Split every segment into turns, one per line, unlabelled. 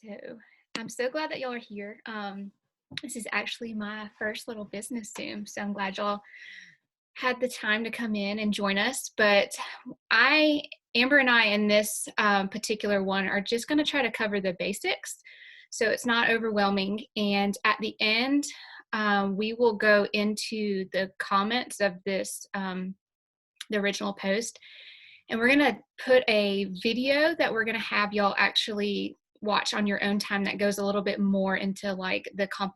So I'm so glad that y'all are here. This is actually my first little business Zoom, so I'm glad y'all had the time to come in and join us. But Amber and I in this particular one are just going to try to cover the basics, so it's not overwhelming. And at the end, we will go into the comments of the original post, and we're going to put a video that we're going to have y'all actually watch on your own time that goes a little bit more into like the comp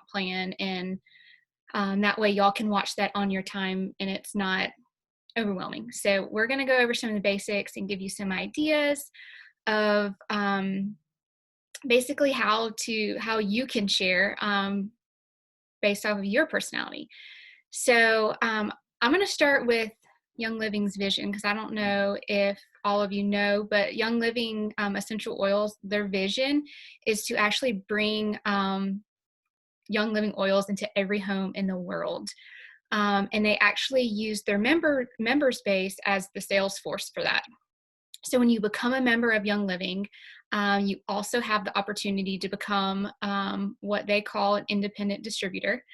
plan, and that way y'all can watch that on your time and it's not overwhelming. So we're going to go over some of the basics and give you some ideas of basically how you can share based off of your personality. So I'm going to start with Young Living's vision, because I don't know if all of you know, but Young Living essential oils, their vision is to actually bring Young Living oils into every home in the world. And they actually use their members base as the sales force for that. So when you become a member of Young Living, you also have the opportunity to become what they call an independent distributor,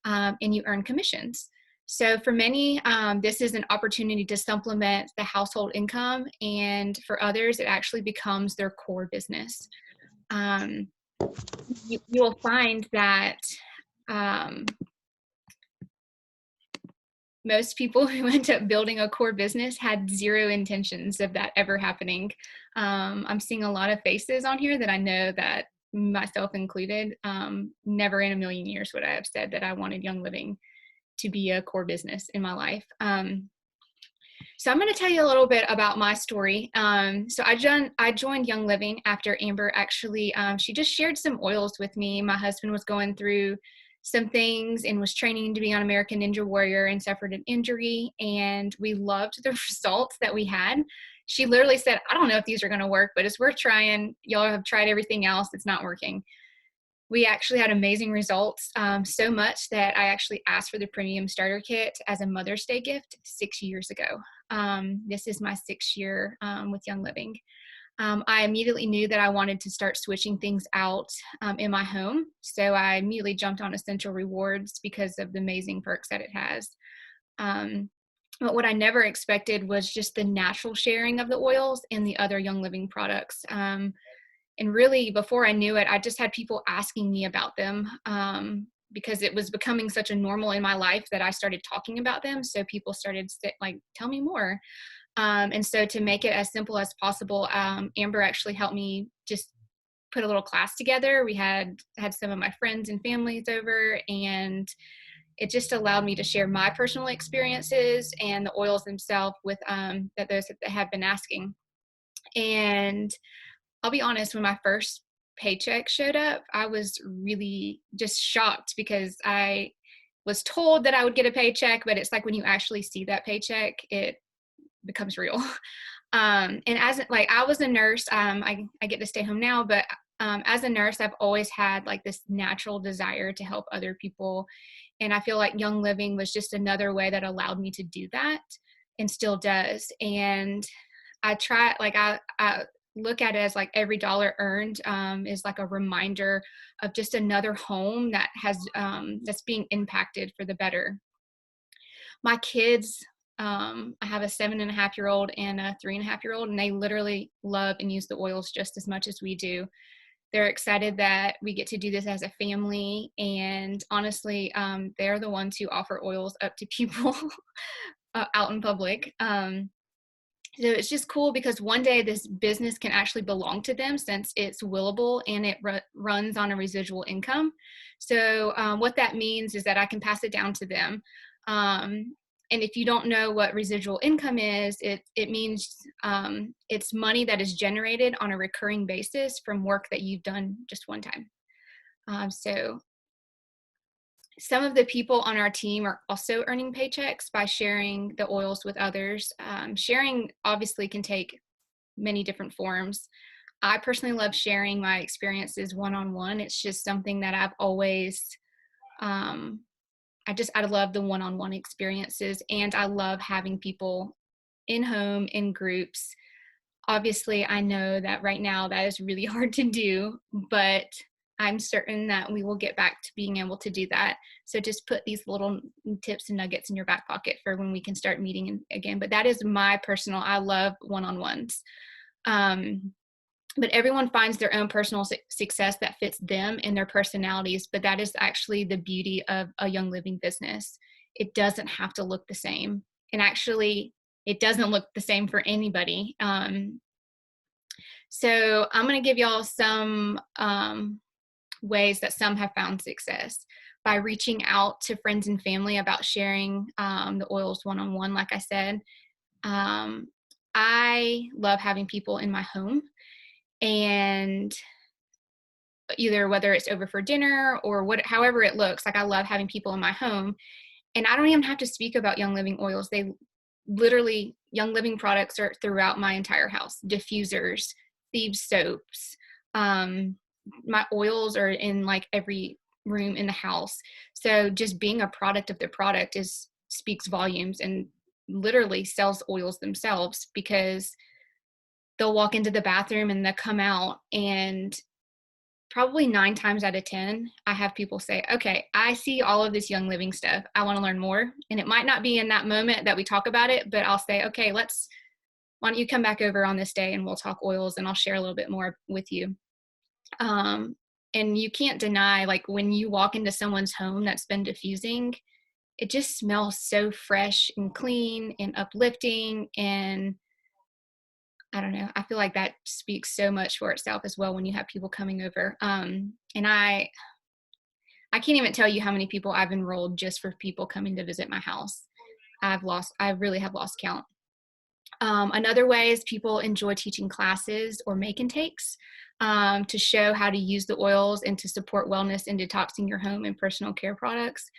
and you earn commissions. So for many, this is an opportunity to supplement the household income, and for others, it actually becomes their core business. You will find that most people who end up building a core business had zero intentions of that ever happening. I'm seeing a lot of faces on here that I know, that myself included, never in a million years would I have said that I wanted Young Living to be a core business in my life. So I'm going to tell you a little bit about my story. So I joined Young Living after Amber actually, she just shared some oils with me. My husband was going through some things and was training to be on American Ninja Warrior and suffered an injury, and we loved the results that we had. She literally said, I don't know if these are going to work, but it's worth trying. Y'all have tried everything else. It's not working. We actually had amazing results, so much that I actually asked for the premium starter kit as a Mother's Day gift 6 years ago. This is my 6th year with Young Living. I immediately knew that I wanted to start switching things out in my home. So I immediately jumped on Essential Rewards because of the amazing perks that it has. But what I never expected was just the natural sharing of the oils and the other Young Living products. And really, before I knew it, I just had people asking me about them, because it was becoming such a normal in my life that I started talking about them. So people started like, tell me more. And so to make it as simple as possible, Amber actually helped me just put a little class together. We had some of my friends and families over, and it just allowed me to share my personal experiences and the oils themselves with those that have been asking. And I'll be honest, when my first paycheck showed up, I was really just shocked, because I was told that I would get a paycheck, but it's like when you actually see that paycheck, it becomes real. And as like, I was a nurse, I get to stay home now, but as a nurse, I've always had like this natural desire to help other people. And I feel like Young Living was just another way that allowed me to do that, and still does. And I try, like, I look at it as like every dollar earned is like a reminder of just another home that has that's being impacted for the better. My kids, I have a 7.5-year-old and a 3.5-year-old, and they literally love and use the oils just as much as we do. They're excited that we get to do this as a family, and honestly, they're the ones who offer oils up to people out in public. So it's just cool, because one day this business can actually belong to them, since it's willable and it runs on a residual income. So what that means is that I can pass it down to them. And if you don't know what residual income is, it means it's money that is generated on a recurring basis from work that you've done just one time. So some of the people on our team are also earning paychecks by sharing the oils with others. Sharing obviously can take many different forms. I personally love sharing my experiences one-on-one. It's just something that I've always, I love the one-on-one experiences, and I love having people in home, in groups, Obviously, I know that right now that is really hard to do, but I'm certain that we will get back to being able to do that. So just put these little tips and nuggets in your back pocket for when we can start meeting again. But that is my personal, I love one-on-ones. But everyone finds their own personal success that fits them and their personalities. But that is actually the beauty of a Young Living business. It doesn't have to look the same. And actually, it doesn't look the same for anybody. So I'm going to give y'all some ways that some have found success by reaching out to friends and family about sharing the oils one-on-one, like I said. I love having people in my home, and either whether it's over for dinner or however it looks, like I love having people in my home. And I don't even have to speak about Young Living oils. They literally, Young Living products are throughout my entire house. Diffusers, Thieves soaps. My oils are in like every room in the house. So just being a product of the product speaks volumes, and literally sells oils themselves, because they'll walk into the bathroom and they'll come out, and probably 9 times out of 10, I have people say, okay, I see all of this Young Living stuff. I want to learn more. And it might not be in that moment that we talk about it, but I'll say, okay, why don't you come back over on this day and we'll talk oils, and I'll share a little bit more with you. And you can't deny, like when you walk into someone's home that's been diffusing, it just smells so fresh and clean and uplifting. And I don't know, I feel like that speaks so much for itself as well when you have people coming over. And I can't even tell you how many people I've enrolled just for people coming to visit my house. I really have lost count. Another way is people enjoy teaching classes or make and takes to show how to use the oils and to support wellness and detoxing your home and personal care products.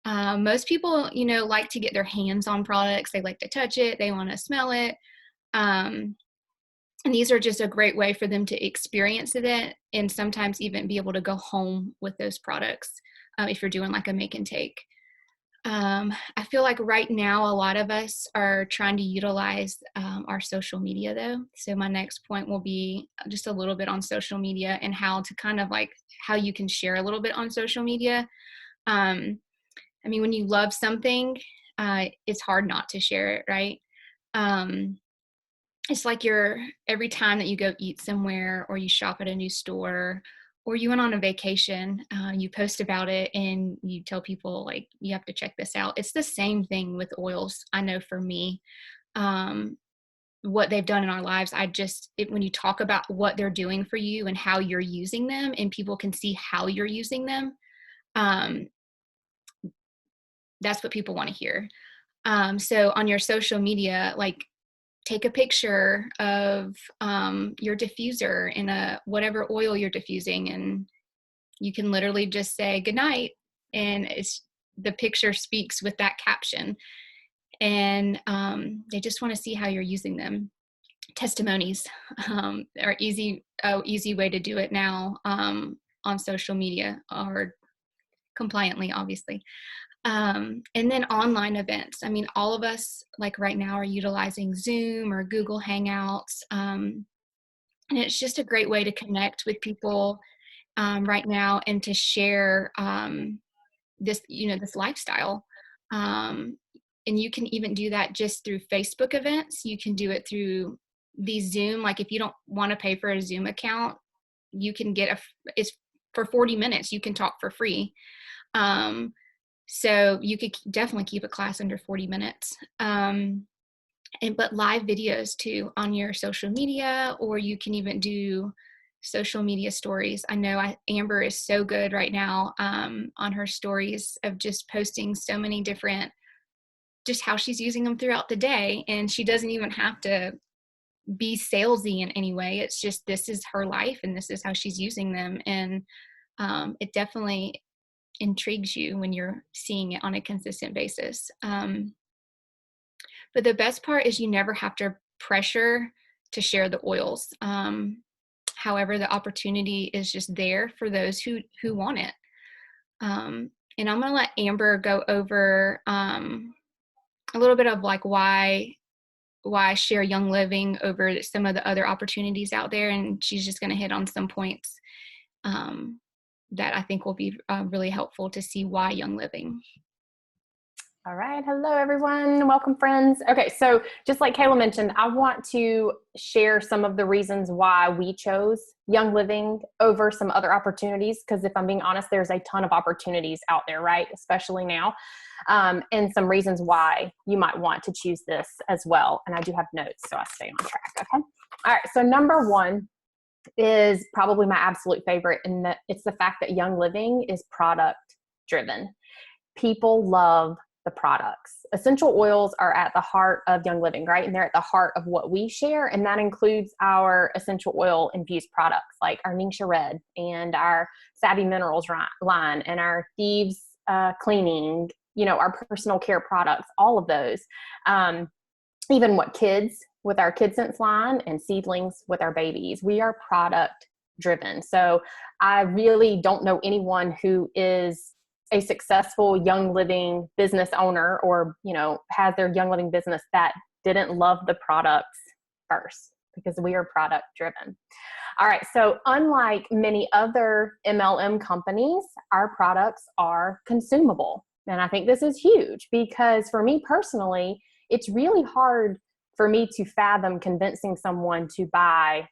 Most people, like to get their hands on products. They like to touch it. They want to smell it. And these are just a great way for them to experience it, and sometimes even be able to go home with those products if you're doing like a make and take. I feel like right now a lot of us are trying to utilize our social media though. So my next point will be just a little bit on social media and how to kind of like how you can share a little bit on social media. I mean, when you love something, it's hard not to share it, right? It's like every time that you go eat somewhere or you shop at a new store or you went on a vacation, you post about it and you tell people like, you have to check this out. It's the same thing with oils. I know for me, what they've done in our lives, when you talk about what they're doing for you and how you're using them and people can see how you're using them, that's what people want to hear. So on your social media, like, take a picture of your diffuser in whatever oil you're diffusing, and you can literally just say good night, and the picture speaks with that caption, and they just want to see how you're using them. Testimonies are easy way to do it now on social media, or compliantly, obviously. And then online events. I mean, all of us, like right now, are utilizing Zoom or Google Hangouts. And it's just a great way to connect with people right now and to share this lifestyle. And you can even do that just through Facebook events. You can do it through the Zoom. Like if you don't want to pay for a Zoom account, you can it's for 40 minutes. You can talk for free. So you could definitely keep a class under 40 minutes. But live videos too on your social media, or you can even do social media stories. I know Amber is so good right now on her stories of just posting so many different, just how she's using them throughout the day. And she doesn't even have to be salesy in any way. It's just, this is her life and this is how she's using them. And it definitely intrigues you when you're seeing it on a consistent basis. But the best part is you never have to pressure to share the oils. However, the opportunity is just there for those who want it. And I'm going to let Amber go over a little bit of like why why I share Young Living over some of the other opportunities out there. And she's just going to hit on some points that I think will be really helpful to see why Young Living.
All right. Hello, everyone. Welcome, friends. Okay. So just like Kayla mentioned, I want to share some of the reasons why we chose Young Living over some other opportunities. Because if I'm being honest, there's a ton of opportunities out there, right? Especially now. And some reasons why you might want to choose this as well. And I do have notes, so I stay on track. Okay. All right. So number one is probably my absolute favorite. And that it's the fact that Young Living is product driven. People love the products. Essential oils are at the heart of Young Living, right? And they're at the heart of what we share. And that includes our essential oil infused products like our Ningxia Red and our Savvy Minerals line and our Thieves cleaning, our personal care products, all of those. Even with our Kid Sense line and seedlings with our babies. We are product driven. So I really don't know anyone who is a successful Young Living business owner or, has their Young Living business that didn't love the products first, because we are product driven. All right. So unlike many other MLM companies, our products are consumable. And I think this is huge because for me personally, it's really hard for me to fathom convincing someone to buy,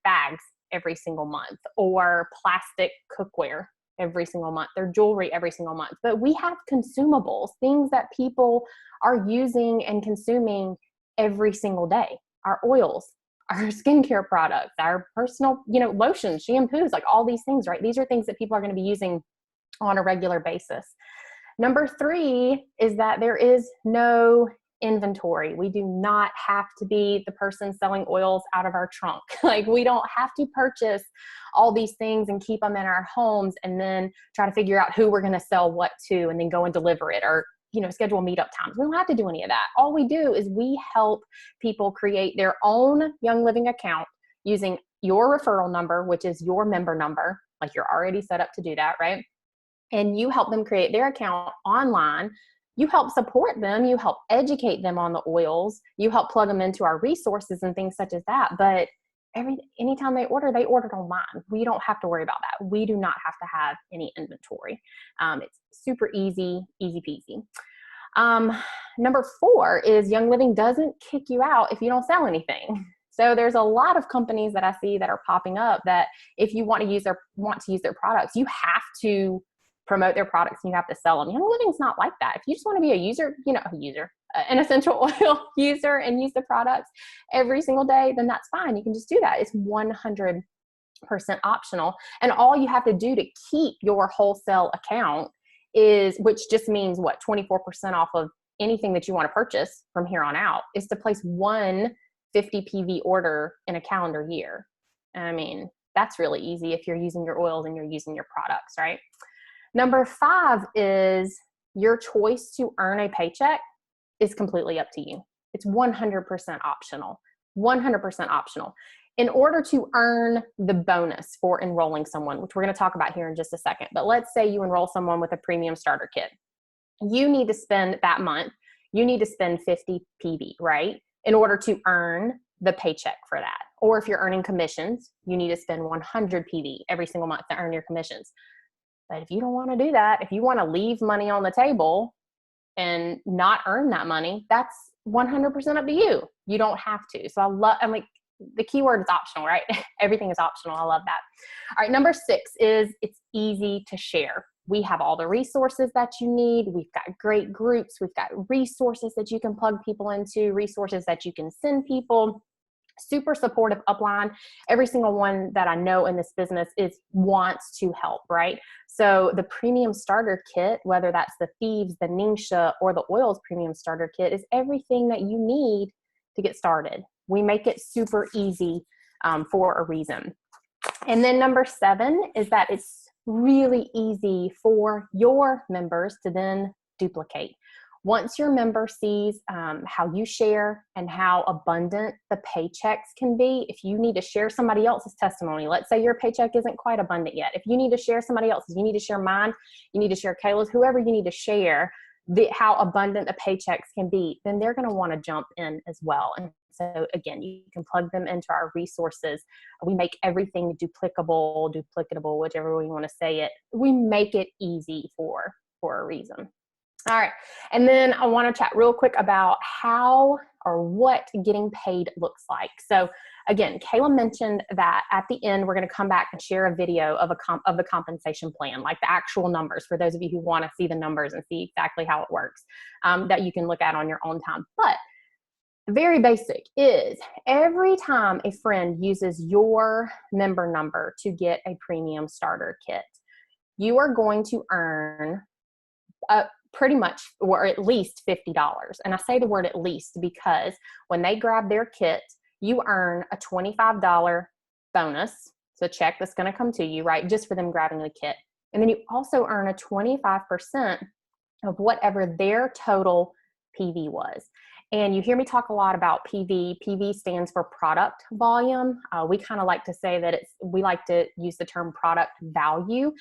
bags every single month or plastic cookware every single month, their jewelry every single month. But we have consumables, things that people are using and consuming every single day. Our oils, our skincare products, our personal, lotions, shampoos, like all these things, right? These are things that people are going to be using on a regular basis. Number 3 is that there is no inventory. We do not have to be the person selling oils out of our trunk. Like we don't have to purchase all these things and keep them in our homes and then try to figure out who we're going to sell what to and then go and deliver it or, schedule meetup times. We don't have to do any of that. All we do is we help people create their own Young Living account using your referral number, which is your member number. Like you're already set up to do that, right? And you help them create their account online. You help support them. You help educate them on the oils. You help plug them into our resources and things such as that. But anytime they ordered online. We don't have to worry about that. We do not have to have any inventory. It's super easy peasy. Number 4 is Young Living doesn't kick you out if you don't sell anything. So there's a lot of companies that I see that are popping up that if you want to use their products, you have to promote their products and you have to sell them. Young Living's not like that. If you just want to be an essential oil user and use the products every single day, then that's fine. You can just do that. It's 100% optional. And all you have to do to keep your wholesale account which just means 24% off of anything that you want to purchase from here on out, is to place one 50 PV order in a calendar year. I mean, that's really easy if you're using your oils and you're using your products, right? Number 5 is your choice to earn a paycheck is completely up to you. It's 100% optional, 100% optional. In order to earn the bonus for enrolling someone, which we're going to talk about here in just a second, but let's say you enroll someone with a premium starter kit. You need to spend that month, you need to spend 50 PV, right? In order to earn the paycheck for that. Or if you're earning commissions, you need to spend 100 PV every single month to earn your commissions. But if you don't want to do that, if you want to leave money on the table and not earn that money, that's 100% up to you. You don't have to. So I'm like, the key word is optional, right? Everything is optional. I love that. All right. Number 6 is it's easy to share. We have all the resources that you need. We've got great groups. We've got resources that you can plug people into, resources that you can send people. Super supportive upline. Every single one that I know in this business wants to help, right? So the premium starter kit, whether that's the Thieves, the Ningxia, or the Oils premium starter kit, is everything that you need to get started. We make it super easy for a reason. And then number 7 is that it's really easy for your members to then duplicate. Once your member sees how you share and how abundant the paychecks can be, if you need to share somebody else's testimony, let's say your paycheck isn't quite abundant yet. If you need to share somebody else's, you need to share mine, you need to share Kayla's, whoever you need to share, how abundant the paychecks can be, then they're going to want to jump in as well. And so again, you can plug them into our resources. We make everything duplicatable, whichever way you want to say it. We make it easy for a reason. All right. And then I want to chat real quick about how or what getting paid looks like. So again, Kayla mentioned that at the end, we're going to come back and share a video of the compensation plan, like the actual numbers for those of you who want to see the numbers and see exactly how it works, that you can look at on your own time. But very basic is every time a friend uses your member number to get a premium starter kit, you are going to earn pretty much, or at least $50. And I say the word at least because when they grab their kit, you earn a $25 bonus. So a check that's going to come to you, right? Just for them grabbing the kit. And then you also earn a 25% of whatever their total PV was. And you hear me talk a lot about PV. PV stands for product volume. We kind of like to say that we like to use the term product value.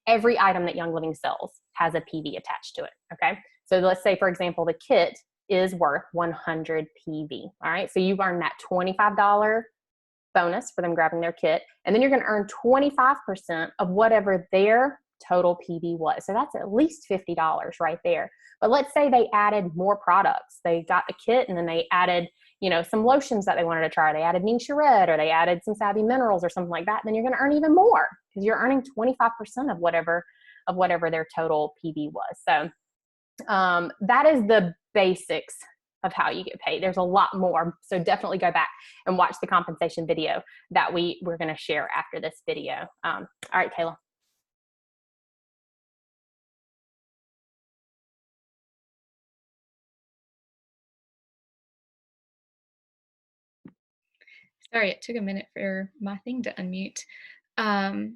Every item that Young Living sells has a PV attached to it, okay? So let's say, for example, the kit is worth 100 PV, all right? So you've earned that $25 bonus for them grabbing their kit, and then you're gonna earn 25% of whatever their total PV was. So that's at least $50 right there. But let's say they added more products. They got the kit and then they added, some lotions that they wanted to try. They added Ningxia Red, or they added some Savvy Minerals or something like that. Then you're going to earn even more because you're earning 25% of whatever their total PV was. So that is the basics of how you get paid. There's a lot more. So definitely go back and watch the compensation video that we're going to share after this video. All right, Kayla.
Sorry, it took a minute for my thing to unmute. And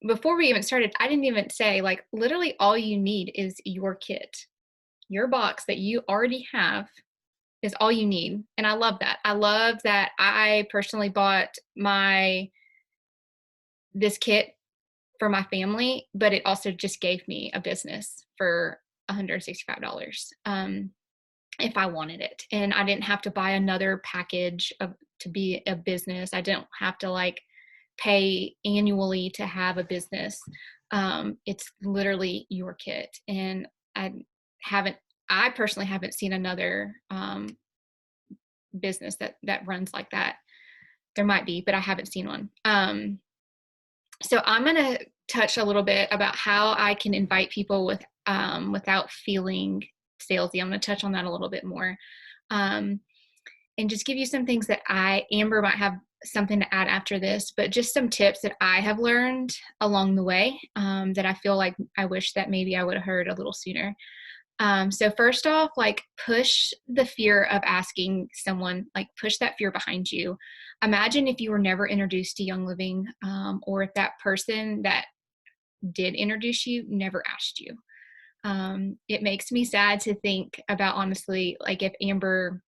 before we even started, I didn't even say, like, literally all you need is your kit. Your box that you already have is all you need. And I love that. I love that I personally bought this kit for my family, but it also just gave me a business for $165. If I wanted it. And I didn't have to buy another package to be a business. I don't have to pay annually to have a business. It's literally your kit. And I personally haven't seen another business that runs like that. There might be, but I haven't seen one. So I'm going to touch a little bit about how I can invite people without feeling salesy. I'm going to touch on that a little bit more, and just give you some things that Amber might have something to add after this, but just some tips that I have learned along the way that I feel like I wish that maybe I would have heard a little sooner. So first off, push the fear of asking someone, push that fear behind you. Imagine if you were never introduced to Young Living, or if that person that did introduce you never asked you. It makes me sad to think about, honestly, if Amber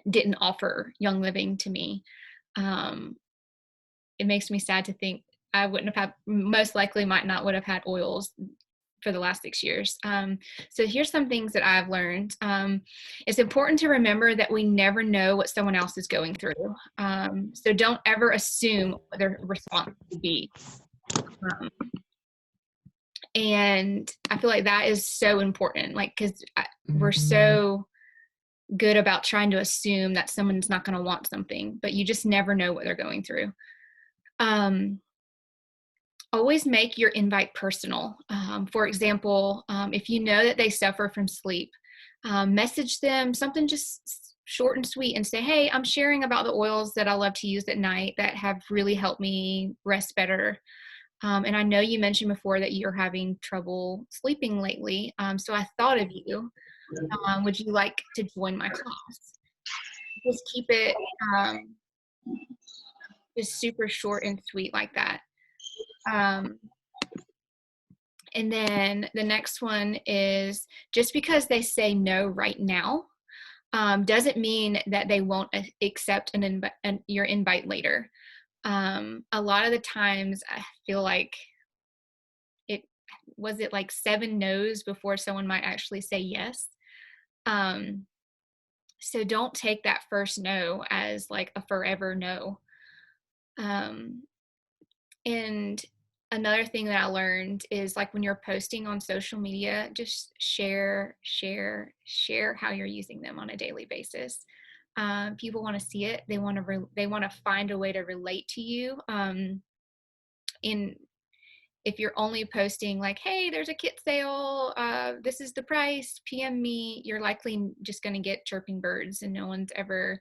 didn't offer Young Living to me. It makes me sad to think I wouldn't have most likely might not would have had oils for the last 6 years. So here's some things that I've learned. It's important to remember that we never know what someone else is going through. So don't ever assume what their response will be. And I feel like that is so important, because we're so good about trying to assume that someone's not going to want something, but you just never know what they're going through. Always make your invite personal. For example, if you know that they suffer from sleep, message them something just short and sweet and say, hey, I'm sharing about the oils that I love to use at night that have really helped me rest better. And I know you mentioned before that you're having trouble sleeping lately. So I thought of you. Would you like to join my class? Just keep it just super short and sweet like that. And then the next one is, just because they say no right now doesn't mean that they won't accept your invite later. A lot of the times I feel like it was it like 7 no's before someone might actually say yes? Um, so don't take that first no as like a forever no. Um, and another thing that I learned is like when you're posting on social media, just share how you're using them on a daily basis. People want to see it. They want to find a way to relate to you. In If you're only posting like, hey, there's a kit sale, this is the price, PM me, you're likely just going to get chirping birds and no one's ever,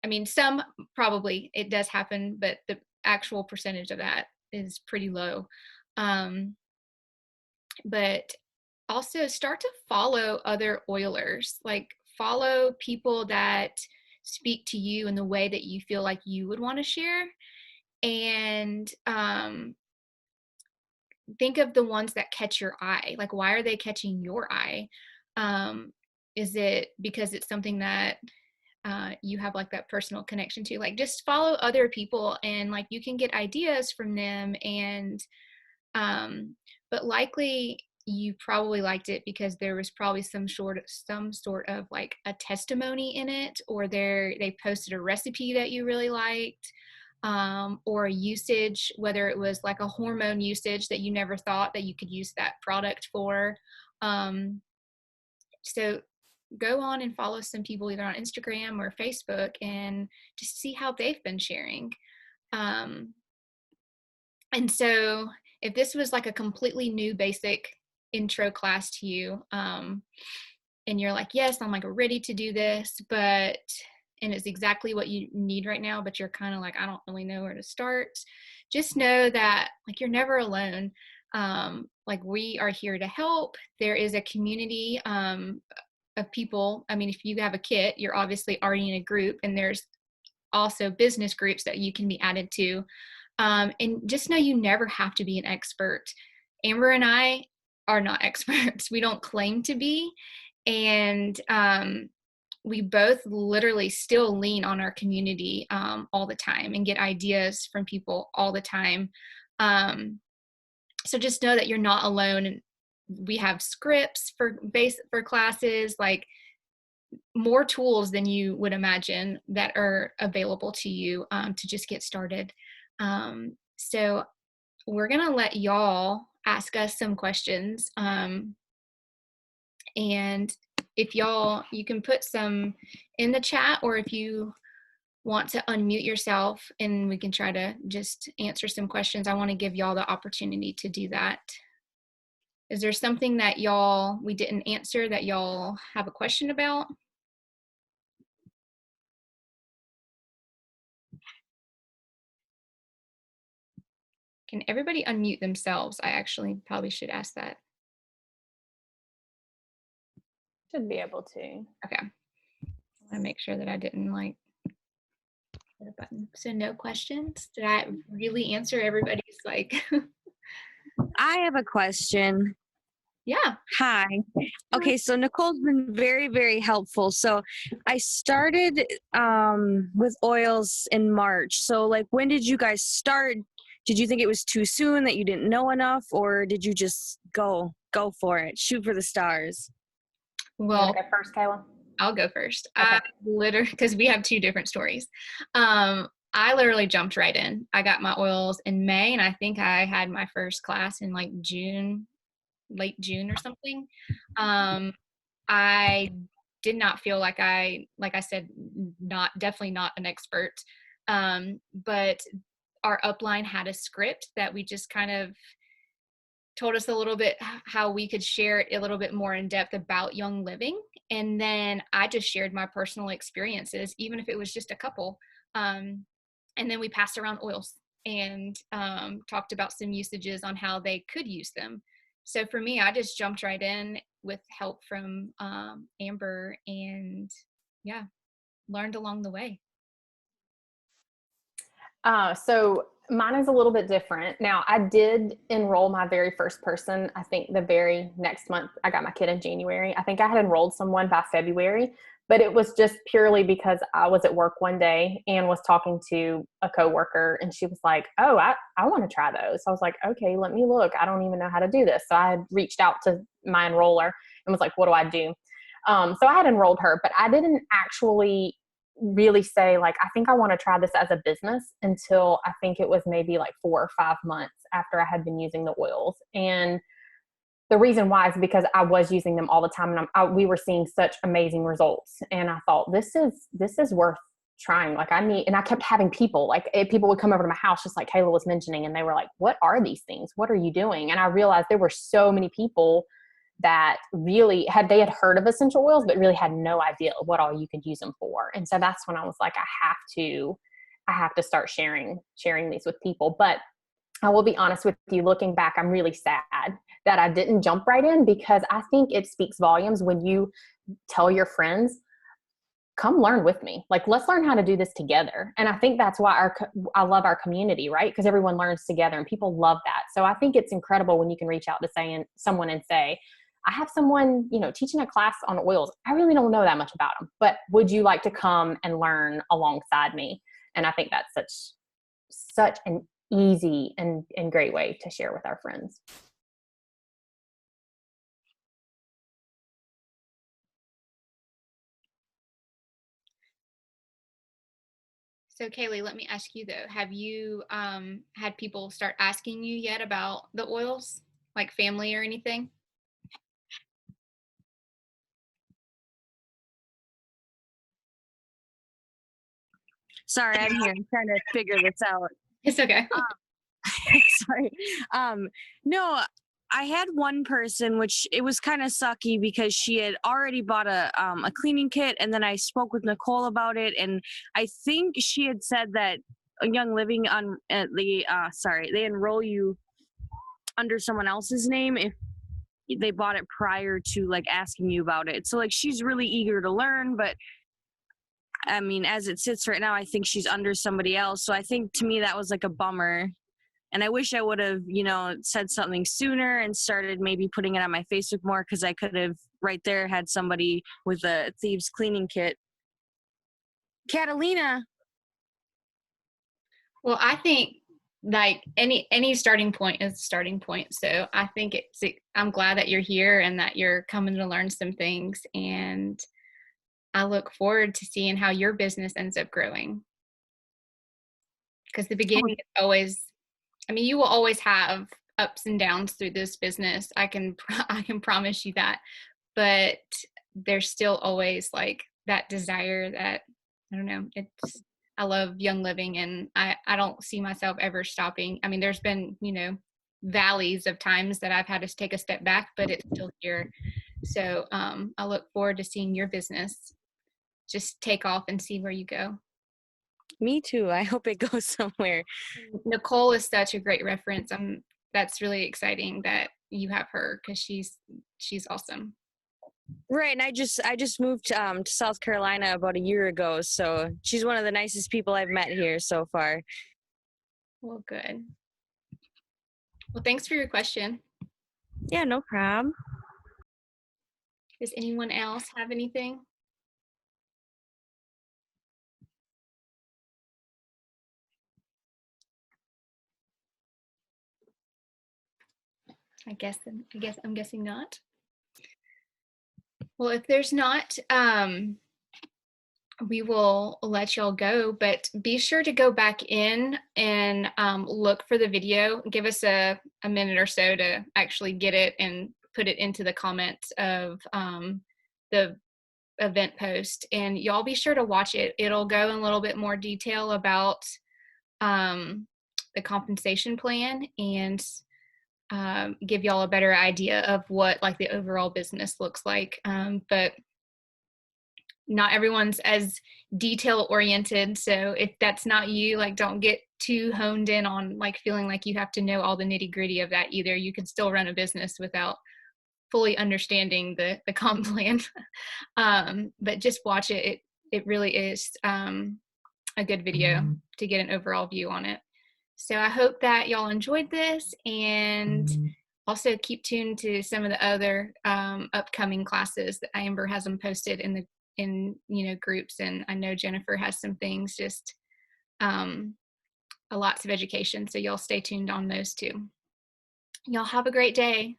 I mean, some probably it does happen, but the actual percentage of that is pretty low. Um, but also start to follow other oilers, like follow people that speak to you in the way that you feel like you would want to share. And think of the ones that catch your eye. Like, why are they catching your eye? Is it because it's something that you have like that personal connection to? Like, just follow other people and like you can get ideas from them. And but likely you probably liked it because there was probably some sort of like a testimony in it, or they posted a recipe that you really liked, or a usage, whether it was like a hormone usage that you never thought that you could use that product for. So go on and follow some people either on Instagram or Facebook and just see how they've been sharing. Um, and so if this was like a completely new basic intro class to you, and you're like, yes, I'm like ready to do this, but, and it's exactly what you need right now, but you're kind of like, I don't really know where to start. Just know that like you're never alone. Like we are here to help. There is a community of people. I mean, if you have a kit, you're obviously already in a group, and there's also business groups that you can be added to. And just know you never have to be an expert. Amber and I are not experts. We don't claim to be. And we both literally still lean on our community all the time and get ideas from people all the time. So just know that you're not alone. And we have scripts for classes, like more tools than you would imagine that are available to you to just get started. So we're going to let y'all ask us some questions. And if you can put some in the chat, or if you want to unmute yourself and we can try to just answer some questions. I want to give y'all the opportunity to do that. Is there something that we didn't answer that y'all have a question about? Can everybody unmute themselves? I actually probably should ask that.
Should be able to.
Okay. I want to make sure that I didn't like hit a button. So no questions? Did I really answer everybody's like?
I have a question.
Yeah.
Hi. Okay, so Nicole's been very, very helpful. So I started with oils in March. So like, when did you guys start? Did you think it was too soon, that you didn't know enough, or did you just go for it, shoot for the stars?
Well,
go first, Kayla?
I'll go first.
Okay.
I literally, because we have two different stories. I literally jumped right in. I got my oils in May, and I think I had my first class in like June, late June or something. I did not feel like I said, definitely not an expert. But our upline had a script that we just kind of told us a little bit how we could share it a little bit more in depth about Young Living. And then I just shared my personal experiences, even if it was just a couple. And then we passed around oils and talked about some usages on how they could use them. So for me, I just jumped right in with help from Amber, and yeah, learned along the way.
So mine is a little bit different. Now, I did enroll my very first person. I think the very next month, I got my kid in January. I think I had enrolled someone by February, But it was just purely because I was at work one day and was talking to a coworker, and she was like, oh, I want to try those. So I was like, okay, let me look. I don't even know how to do this. So I had reached out to my enroller and was like, what do I do? So I had enrolled her, but I didn't actually really say like, I think I want to try this as a business until I think it was maybe like 4 or 5 months after I had been using the oils. And the reason why is because I was using them all the time, and we were seeing such amazing results. And I thought, this is worth trying. Like and I kept having people people would come over to my house, just like Kayla was mentioning, and they were like, what are these things? What are you doing? And I realized there were so many people that really had heard of essential oils, but really had no idea what all you could use them for. And so that's when I was like, I have to start sharing these with people. But I will be honest with you, looking back, I'm really sad that I didn't jump right in, because I think it speaks volumes when you tell your friends, come learn with me. Like, let's learn how to do this together. And I think that's why I love our community, right? Because everyone learns together and people love that. So I think it's incredible when you can reach out to someone and say, I have someone, teaching a class on oils. I really don't know that much about them, but would you like to come and learn alongside me? And I think that's such an easy and great way to share with our friends.
So Kaylee, let me ask you though, have you had people start asking you yet about the oils, like family or anything?
Sorry, I'm here. I'm trying to figure this out.
It's okay.
Sorry. No, I had one person, which it was kind of sucky because she had already bought a cleaning kit, and then I spoke with Nicole about it, and I think she had said that a Young Living on they enroll you under someone else's name if they bought it prior to like asking you about it. So like she's really eager to learn, but I mean, as it sits right now, I think she's under somebody else. So I think to me that was like a bummer. And I wish I would have, said something sooner and started maybe putting it on my Facebook more, because I could have right there had somebody with a thieves cleaning kit. Catalina.
Well, I think like any starting point is a starting point. So I think I'm glad that you're here and that you're coming to learn some things. And I look forward to seeing how your business ends up growing. Because the beginning is always, you will always have ups and downs through this business. I can promise you that. But there's still always like that desire that, I don't know, I love Young Living, and I don't see myself ever stopping. There's been, valleys of times that I've had to take a step back, but it's still here. So I look forward to seeing your business just take off and see where you go.
Me too. I hope it goes somewhere.
Nicole is such a great reference. That's really exciting that you have her, because she's awesome.
Right, and I just moved to South Carolina about a year ago, so she's one of the nicest people I've met here so far.
Well, good. Well, thanks for your question.
Yeah, no problem.
Does anyone else have anything? I'm guessing not. Well, if there's not, we will let y'all go, but be sure to go back in and look for the video. Give us a minute or so to actually get it and put it into the comments of the event post, and y'all be sure to watch it. It'll go in a little bit more detail about the compensation plan and give y'all a better idea of what like the overall business looks like. But not everyone's as detail oriented. So if that's not you, like, don't get too honed in on like feeling like you have to know all the nitty gritty of that either. You can still run a business without fully understanding the comp plan. But just watch it. It really is a good video to get an overall view on it. So I hope that y'all enjoyed this, and also keep tuned to some of the other upcoming classes that Amber has them posted in the groups. And I know Jennifer has some things, just lots of education. So y'all stay tuned on those too. Y'all have a great day.